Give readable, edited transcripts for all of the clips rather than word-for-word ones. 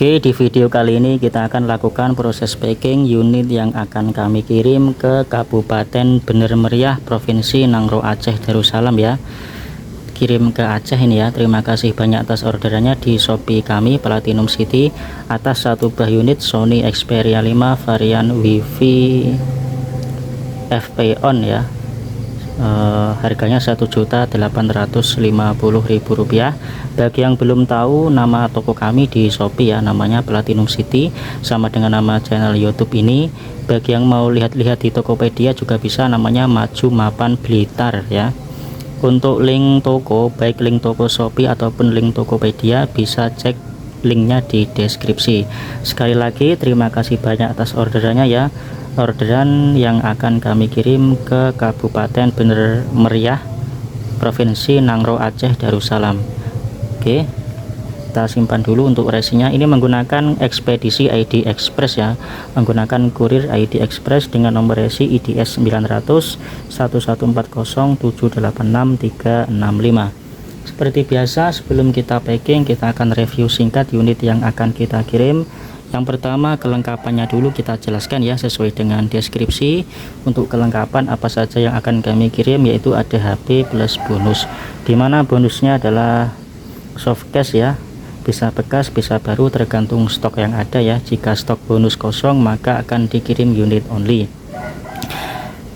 Oke, di video kali ini kita akan lakukan proses packing unit yang akan kami kirim ke Kabupaten Bener Meriah, Provinsi Nangro Aceh Darussalam ya. Kirim ke Aceh ini ya. Terima kasih banyak atas orderannya di Shopee kami Platinum City atas satu buah unit Sony Xperia 5 varian Wi-Fi FP on ya. Harganya Rp1.850.000. Bagi yang belum tahu, nama toko kami di Shopee ya, namanya Platinum City, sama dengan nama channel YouTube ini. Bagi yang mau lihat-lihat di Tokopedia juga bisa, namanya Maju Mapan Blitar ya. Untuk link toko, baik link toko Shopee ataupun link Tokopedia, bisa cek linknya di deskripsi. Sekali lagi terima kasih banyak atas orderannya ya. Orderan yang akan kami kirim ke Kabupaten Bener Meriah, Provinsi Nangro Aceh Darussalam. Oke, kita simpan dulu untuk resinya. Ini menggunakan ekspedisi ID Express ya, menggunakan kurir ID Express dengan nomor resi IDS 900 1140786 Seperti biasa, sebelum kita packing, kita akan review singkat unit yang akan kita kirim. Yang pertama, kelengkapannya dulu kita jelaskan ya, sesuai dengan deskripsi. Untuk kelengkapan apa saja yang akan kami kirim, yaitu ada HP plus bonus, dimana bonusnya adalah soft case ya, bisa bekas bisa baru tergantung stok yang ada ya. Jika stok bonus kosong maka akan dikirim unit only.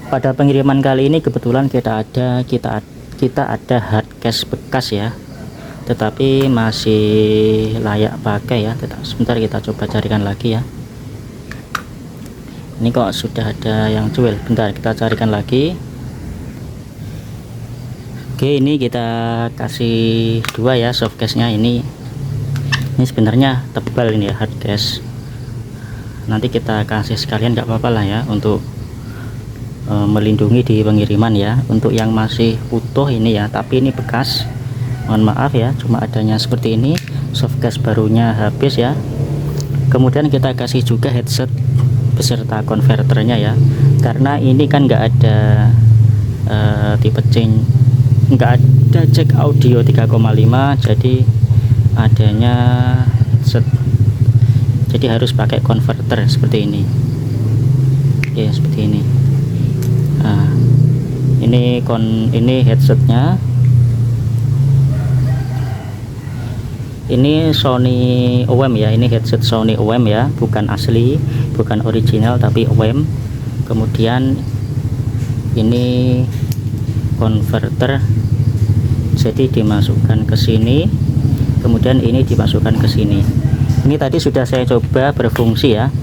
Pada pengiriman kali ini kebetulan kita ada hard case bekas ya, tetapi masih layak pakai ya. Sebentar kita coba carikan lagi ya. Ini kok sudah ada yang jual, bentar kita carikan lagi. Oke, ini kita kasih dua ya soft case nya. Ini sebenarnya tebal ini ya, hard case. Nanti kita kasih sekalian, nggak apa-apa lah ya, untuk melindungi di pengiriman ya. Untuk yang masih utuh ini ya, tapi ini bekas, mohon maaf ya, cuma adanya seperti ini. Soft case barunya habis ya. Kemudian kita kasih juga headset beserta konverternya ya, karena ini kan nggak ada tipe change, nggak ada jack audio 3,5, jadi adanya headset, jadi harus pakai konverter seperti ini ya, seperti ini. Nah, ini headsetnya. Ini Sony OEM ya, ini headset Sony OEM ya, bukan asli, bukan original tapi OEM. Kemudian ini konverter, jadi dimasukkan ke sini, kemudian ini dimasukkan ke sini. Ini tadi sudah saya coba berfungsi ya.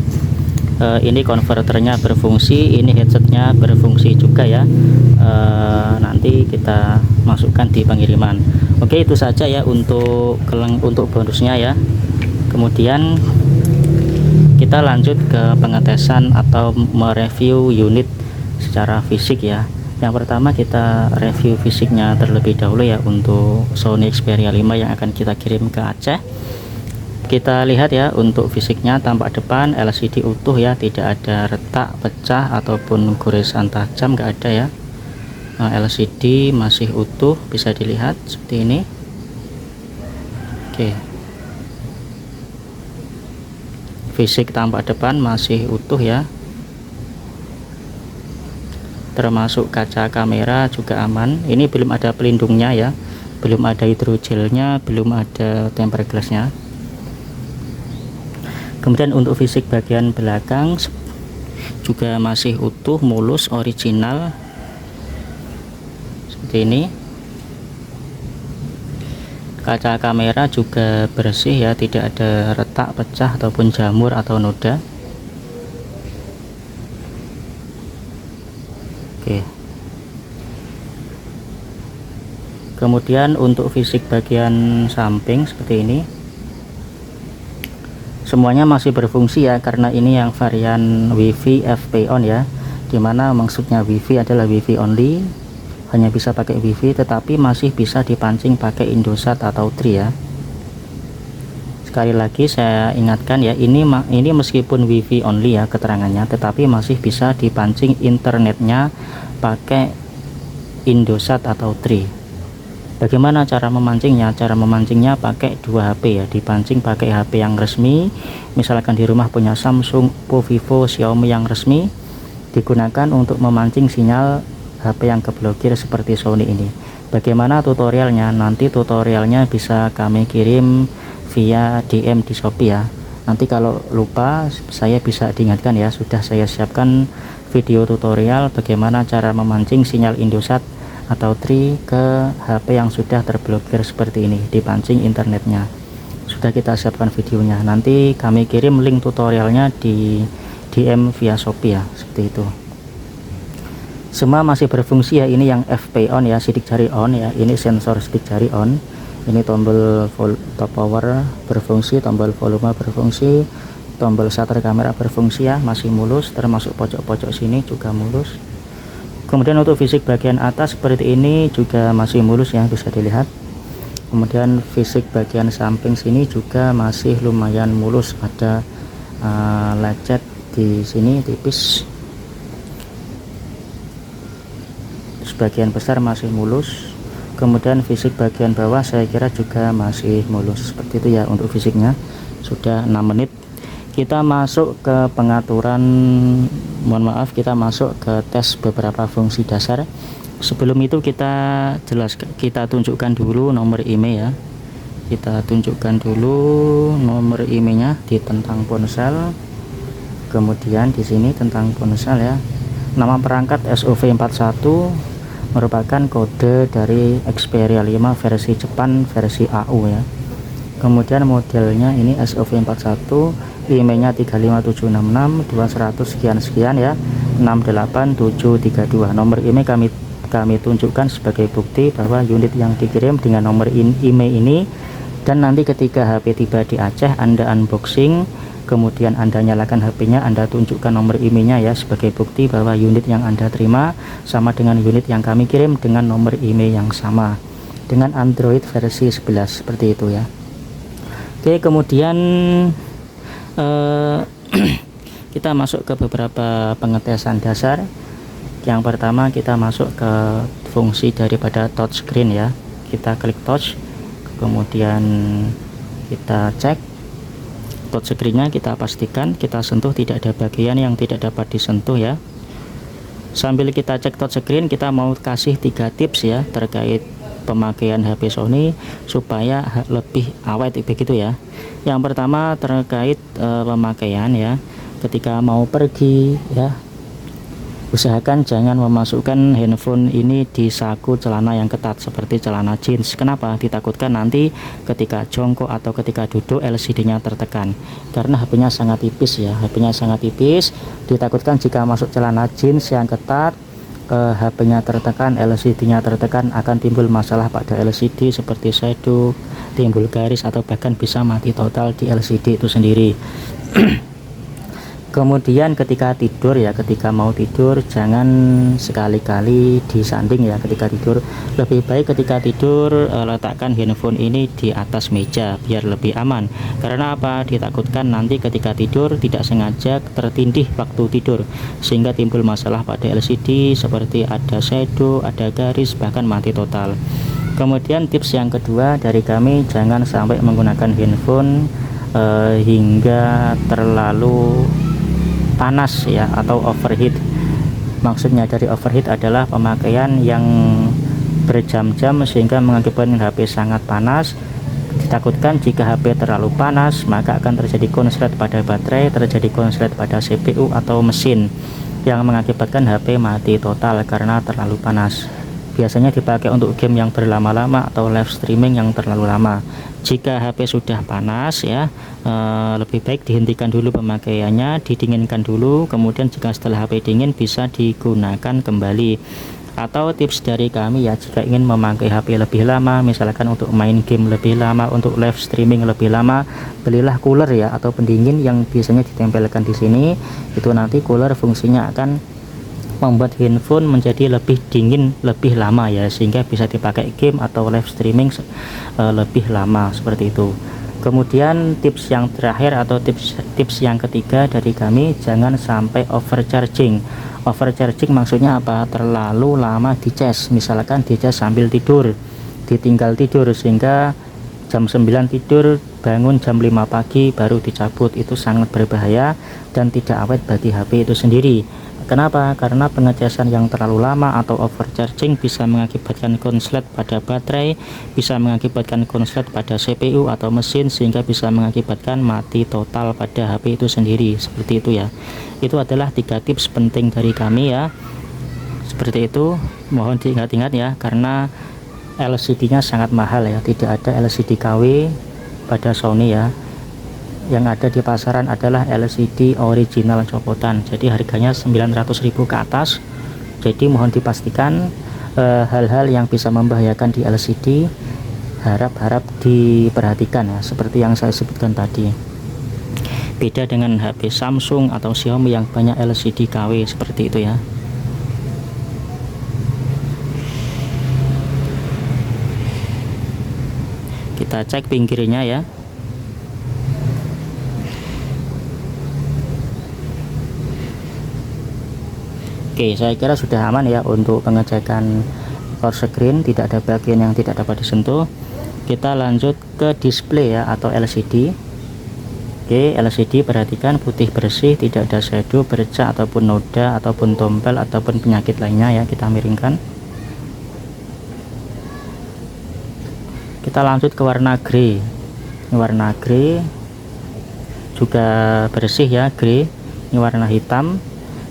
Ini konverternya berfungsi, ini headsetnya berfungsi juga ya. Nanti kita masukkan di pengiriman. Oke, itu saja ya untuk bonusnya ya. Kemudian kita lanjut ke pengetesan atau mereview unit secara fisik ya. Yang pertama kita review fisiknya terlebih dahulu ya, untuk Sony Xperia 5 yang akan kita kirim ke Aceh. Kita lihat ya, untuk fisiknya tampak depan LCD utuh ya, tidak ada retak, pecah ataupun goresan tajam, nggak ada ya. LCD masih utuh, bisa dilihat seperti ini. Oke, fisik tampak depan masih utuh ya, termasuk kaca kamera juga aman. Ini belum ada pelindungnya ya, belum ada hidrogelnya, belum ada tempered glassnya. Kemudian untuk fisik bagian belakang juga masih utuh, mulus, original seperti ini. Kaca kamera juga bersih ya, tidak ada retak, pecah ataupun jamur atau noda. Oke. Kemudian untuk fisik bagian samping seperti ini, semuanya masih berfungsi ya, karena ini yang varian Wi-Fi FP on ya, dimana maksudnya Wi-Fi adalah Wi-Fi only, hanya bisa pakai Wi-Fi, tetapi masih bisa dipancing pakai Indosat atau Tri ya. Sekali lagi saya ingatkan ya, ini meskipun Wi-Fi only ya keterangannya, tetapi masih bisa dipancing internetnya pakai Indosat atau Tri. Bagaimana cara memancingnya? Cara memancingnya pakai dua HP ya, dipancing pakai HP yang resmi. Misalkan di rumah punya Samsung, Oppo, Vivo, Xiaomi yang resmi, digunakan untuk memancing sinyal HP yang keblokir seperti Sony ini. Bagaimana tutorialnya? Nanti tutorialnya bisa kami kirim via DM di Shopee ya. Nanti kalau lupa saya bisa diingatkan ya, sudah saya siapkan video tutorial bagaimana cara memancing sinyal Indosat atau Tri ke HP yang sudah terblokir seperti ini, dipancing internetnya. Sudah kita siapkan videonya, nanti kami kirim link tutorialnya di DM via Shopee ya, seperti itu. Semua masih berfungsi ya, ini yang FP on ya, sidik jari on ya, ini sensor sidik jari on, ini tombol top power berfungsi, tombol volume berfungsi, tombol shutter kamera berfungsi ya, masih mulus, termasuk pojok-pojok sini juga mulus. Kemudian untuk fisik bagian atas seperti ini juga masih mulus ya, bisa dilihat. Kemudian fisik bagian samping sini juga masih lumayan mulus, ada lecet di sini tipis. Sebagian besar masih mulus. Kemudian fisik bagian bawah saya kira juga masih mulus, seperti itu ya untuk fisiknya. Sudah 6 menit. Kita masuk ke pengaturan, mohon maaf, kita masuk ke tes beberapa fungsi dasar. Sebelum itu kita tunjukkan dulu nomor IMEI ya. Kita tunjukkan dulu nomor IMEI-nya di tentang ponsel. Kemudian di sini tentang ponsel ya. Nama perangkat SOV41 merupakan kode dari Xperia 5 versi Jepang versi AU ya. Kemudian modelnya ini SOV41, IMEI-nya 35766 200 sekian ya, 68732. Nomor IMEI kami tunjukkan sebagai bukti bahwa unit yang dikirim dengan nomor IMEI ini, dan nanti ketika HP tiba di Aceh Anda unboxing, kemudian Anda nyalakan HP-nya, Anda tunjukkan nomor IMEI-nya ya sebagai bukti bahwa unit yang Anda terima sama dengan unit yang kami kirim dengan nomor IMEI yang sama dengan Android versi 11, seperti itu ya. Oke, kemudian kita masuk ke beberapa pengetesan dasar. Yang pertama kita masuk ke fungsi daripada touchscreen ya. Kita klik touch, kemudian kita cek touchscreen-nya, kita pastikan kita sentuh tidak ada bagian yang tidak dapat disentuh ya. Sambil kita cek touchscreen, kita mau kasih 3 tips ya terkait pemakaian HP Sony supaya lebih awet begitu ya. Yang pertama terkait pemakaian ya, ketika mau pergi ya, usahakan jangan memasukkan handphone ini di saku celana yang ketat seperti celana jeans. Kenapa? Ditakutkan nanti ketika jongkok atau ketika duduk LCD-nya tertekan, karena HP-nya sangat tipis ya, HP-nya sangat tipis. Ditakutkan jika masuk celana jeans yang ketat, HP-nya tertekan, LCD-nya tertekan, akan timbul masalah pada LCD seperti shadow, timbul garis, atau bahkan bisa mati total di LCD itu sendiri. Kemudian ketika tidur ya, ketika mau tidur jangan sekali-kali disanding ya ketika tidur. Lebih baik ketika tidur letakkan handphone ini di atas meja biar lebih aman. Karena apa? Ditakutkan nanti ketika tidur tidak sengaja tertindih waktu tidur sehingga timbul masalah pada LCD seperti ada shadow, ada garis, bahkan mati total. Kemudian tips yang kedua dari kami, jangan sampai menggunakan handphone hingga terlalu panas ya atau overheat. Maksudnya dari overheat adalah pemakaian yang berjam-jam sehingga mengakibatkan HP sangat panas. Ditakutkan jika HP terlalu panas maka akan terjadi konslet pada baterai, terjadi konslet pada CPU atau mesin yang mengakibatkan HP mati total karena terlalu panas. Biasanya dipakai untuk game yang berlama-lama atau live streaming yang terlalu lama. Jika HP sudah panas ya, lebih baik dihentikan dulu pemakaiannya, didinginkan dulu, kemudian jika setelah HP dingin bisa digunakan kembali. Atau tips dari kami ya, jika ingin memakai HP lebih lama, misalkan untuk main game lebih lama, untuk live streaming lebih lama, belilah cooler ya atau pendingin yang biasanya ditempelkan di sini. Itu nanti cooler fungsinya akan membuat handphone menjadi lebih dingin lebih lama ya, sehingga bisa dipakai game atau live streaming lebih lama seperti itu. Kemudian tips yang terakhir atau tips yang ketiga dari kami, jangan sampai overcharging. Overcharging maksudnya apa? Terlalu lama dicas, misalkan dicas sambil tidur, ditinggal tidur, sehingga jam 9 tidur, bangun jam 5 pagi baru dicabut. Itu sangat berbahaya dan tidak awet bagi HP itu sendiri. Kenapa? Karena pengecasan yang terlalu lama atau overcharging bisa mengakibatkan konslet pada baterai, bisa mengakibatkan konslet pada CPU atau mesin, sehingga bisa mengakibatkan mati total pada HP itu sendiri. Seperti itu ya. Itu adalah 3 tips penting dari kami ya. Seperti itu, mohon diingat-ingat ya, karena LCD-nya sangat mahal ya. Tidak ada LCD KW pada Sony ya. Yang ada di pasaran adalah LCD original copotan, jadi harganya 900.000 ke atas. Jadi mohon dipastikan hal-hal yang bisa membahayakan di LCD harap diperhatikan ya, seperti yang saya sebutkan tadi. Beda dengan HP Samsung atau Xiaomi yang banyak LCD KW seperti itu ya. Kita cek pinggirnya ya. Oke, saya kira sudah aman ya untuk pengecekan core screen, tidak ada bagian yang tidak dapat disentuh. Kita lanjut ke display ya, atau LCD. Oke, LCD perhatikan putih bersih, tidak ada shadow, bercak ataupun noda ataupun tombol ataupun penyakit lainnya ya. Kita miringkan. Kita lanjut ke warna grey. Ini warna grey juga bersih ya, grey. Ini warna hitam,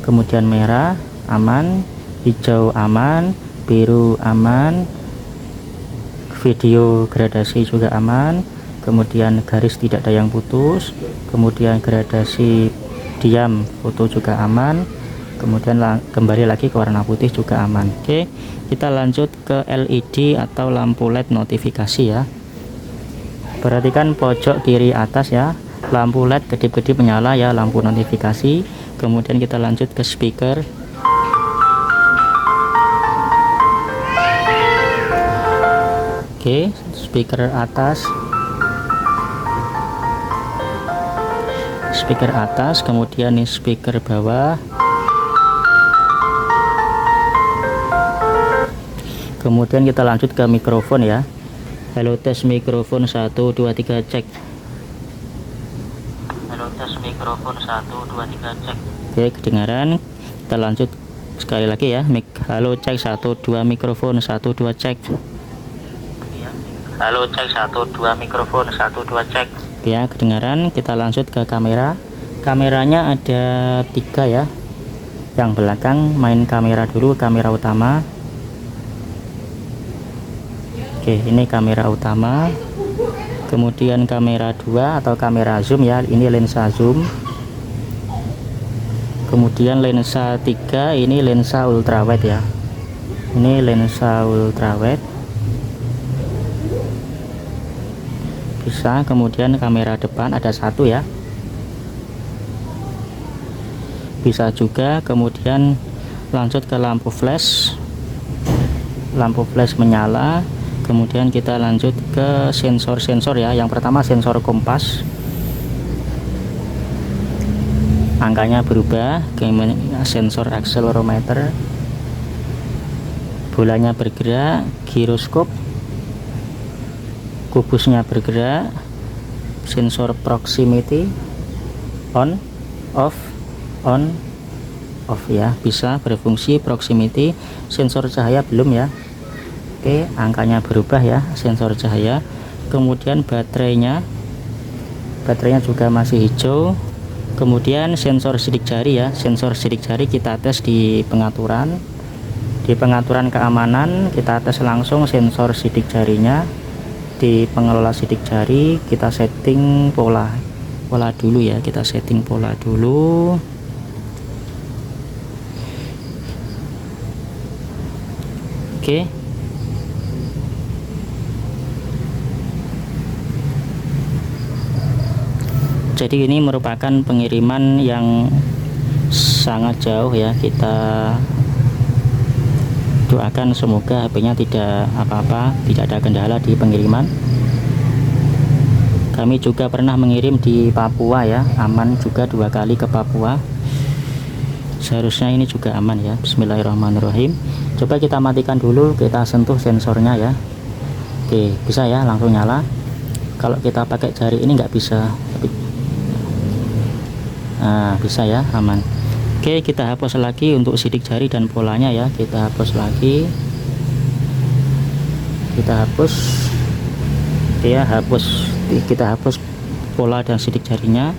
kemudian merah aman, hijau aman, biru aman, video gradasi juga aman, kemudian garis tidak ada yang putus, kemudian gradasi diam foto juga aman, kemudian kembali lagi ke warna putih juga aman. Oke, kita lanjut ke LED atau lampu LED notifikasi ya. Perhatikan pojok kiri atas ya, lampu LED kedip-kedip menyala ya, lampu notifikasi. Kemudian kita lanjut ke speaker. Oke, speaker atas, kemudian nih speaker bawah, kemudian kita lanjut ke mikrofon ya. Halo tes mikrofon 1 2 3 cek. Halo tes mikrofon 1 2 3 cek. Oke, kedengaran. Kita lanjut sekali lagi ya. Halo cek 1 2 mikrofon 1 2 cek. Halo cek 1 2 mikrofon 1 2 cek. Ya, kedengaran. Kita lanjut ke kamera. Kameranya ada 3 ya. Yang belakang main kamera dulu, kamera utama. Oke, ini kamera utama. Kemudian kamera 2 atau kamera zoom ya. Ini lensa zoom. Kemudian lensa 3, ini lensa ultrawide ya. Ini lensa ultrawide. Bisa. Kemudian kamera depan ada 1 ya, bisa juga. Kemudian lanjut ke lampu flash menyala. Kemudian kita lanjut ke sensor ya. Yang pertama sensor kompas, angkanya berubah. Kemudian sensor accelerometer, bolanya bergerak. Giroskop, kubusnya bergerak. Sensor proximity, on off ya, bisa berfungsi proximity. Sensor cahaya belum ya. Oke, angkanya berubah ya, sensor cahaya. Kemudian baterainya juga masih hijau. Kemudian sensor sidik jari ya, sensor sidik jari kita tes di pengaturan keamanan. Kita tes langsung sensor sidik jarinya. Di pengelola sidik jari kita setting pola dulu ya, kita setting pola dulu. Oke, jadi ini merupakan pengiriman yang sangat jauh ya. Kita doakan semoga HP-nya tidak apa-apa, tidak ada kendala di pengiriman. Kami juga pernah mengirim di Papua ya, aman juga 2 kali ke Papua. Seharusnya ini juga aman ya. Bismillahirrahmanirrahim. Coba kita matikan dulu, kita sentuh sensornya ya. Oke, bisa ya, langsung nyala. Kalau kita pakai jari ini nggak bisa, nah bisa ya, aman. Oke, kita hapus lagi untuk sidik jari dan polanya ya, kita hapus lagi, kita hapus. Oke ya, kita hapus pola dan sidik jarinya.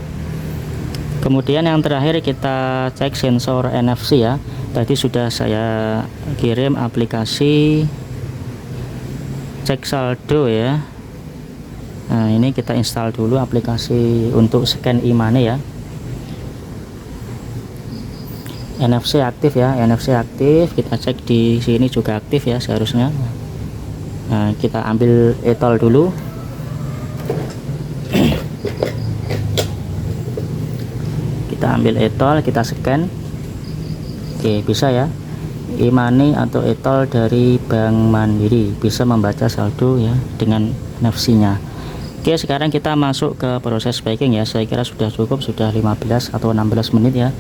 Kemudian yang terakhir kita cek sensor NFC ya. Tadi sudah saya kirim aplikasi cek saldo ya. Nah, ini kita install dulu aplikasi untuk scan e-money ya. NFC aktif ya, NFC aktif. Kita cek di sini juga aktif ya seharusnya. Nah, kita ambil e-tol dulu. Kita ambil e-tol, kita scan. Oke, bisa ya. E-money atau e-tol dari Bank Mandiri bisa membaca saldo ya dengan NFC-nya. Oke, sekarang kita masuk ke proses packing ya. Saya kira sudah cukup, sudah 15 atau 16 menit ya.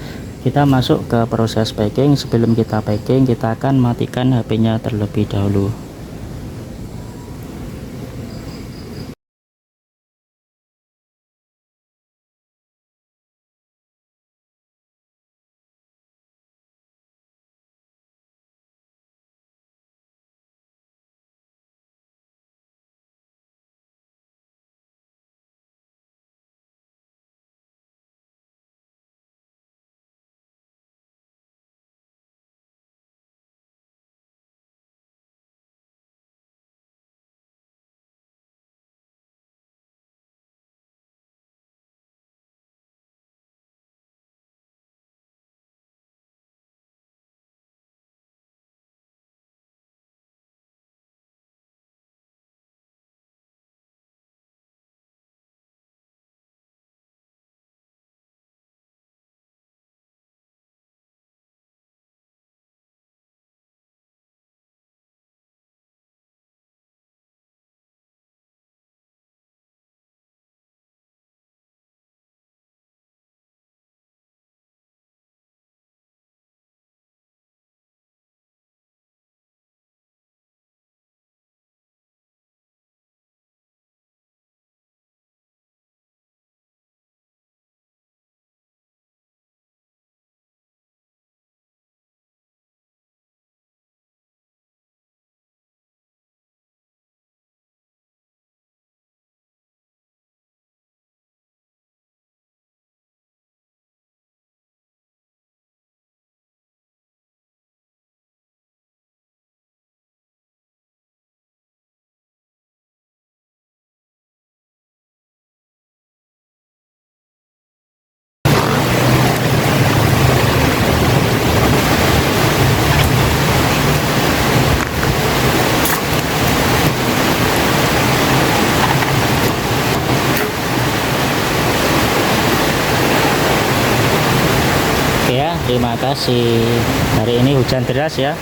Kita masuk ke proses packing. Sebelum kita packing, kita akan matikan HP-nya terlebih dahulu. Terima kasih. Hari ini hujan deras ya.